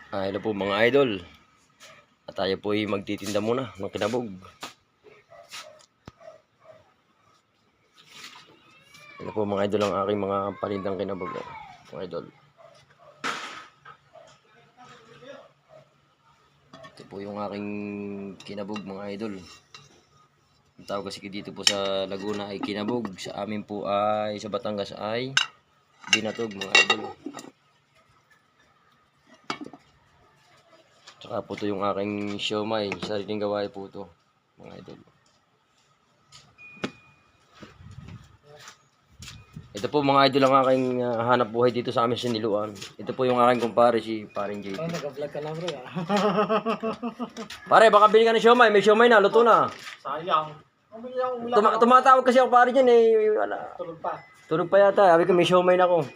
Hello po mga idol. At tayo po ay magtitinda muna ng kinabog. Hello po mga idol ang aking mga palindang kinabog. Mga idol. Ito po yung aking kinabog mga idol. Ang tawag kasi dito po sa Laguna ay kinabog. Sa amin po ay sa Batangas ay binatog mga idol. Tsaka po ito yung aking siomay. Sariling gawain po ito mga idol. Ito po mga idol ang aking hanap buhay dito sa amin sa Niluan. Ito po yung aking kumpare si Paring JP. Oh, nag-vlog ka na bro. Pare, baka bili ka ng siomay. May siomay na, luto na. Sayang. Ulam. Tumatawag kasi ako pare dyan eh. Wala. Tulog pa. Tulog pa yata. Sabi ko may siomay na ako.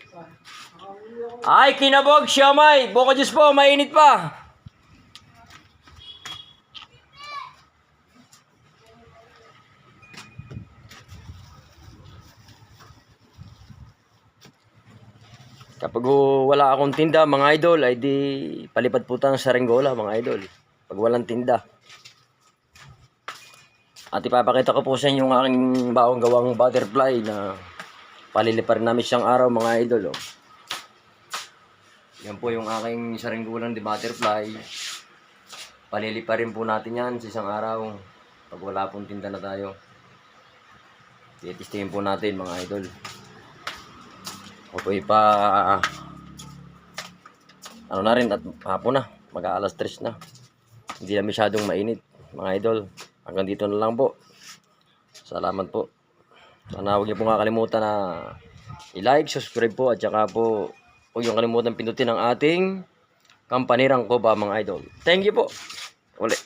Ay, kinabog, siomay. Boko Diyos po, mainit pa. Kapag wala akong tinda, mga idol, ay di palipad po tayo sa Ringgola, mga idol. Pag walang tinda. At ipapakita ko po sa inyo yung aking baong gawang butterfly na paliliparin namin siyang araw, mga idol. Oh. Yan po yung aking saringgulang di butterfly. Paliliparin po natin yan sa isang araw. Pag wala pong tinda na tayo. Titistingin po natin, mga idol. Okay pa ano na rin at hapon na, mag-aalas 3 na. Hindi na masyadong mainit, mga idol. Hanggang dito na lang po. Salamat po. Sana huwag niyo po kakalimutan na i-like, subscribe po at saka po huwag niyo kalimutan pindutin ang ating kampanirang ko ba mga idol. Thank you po. Uli.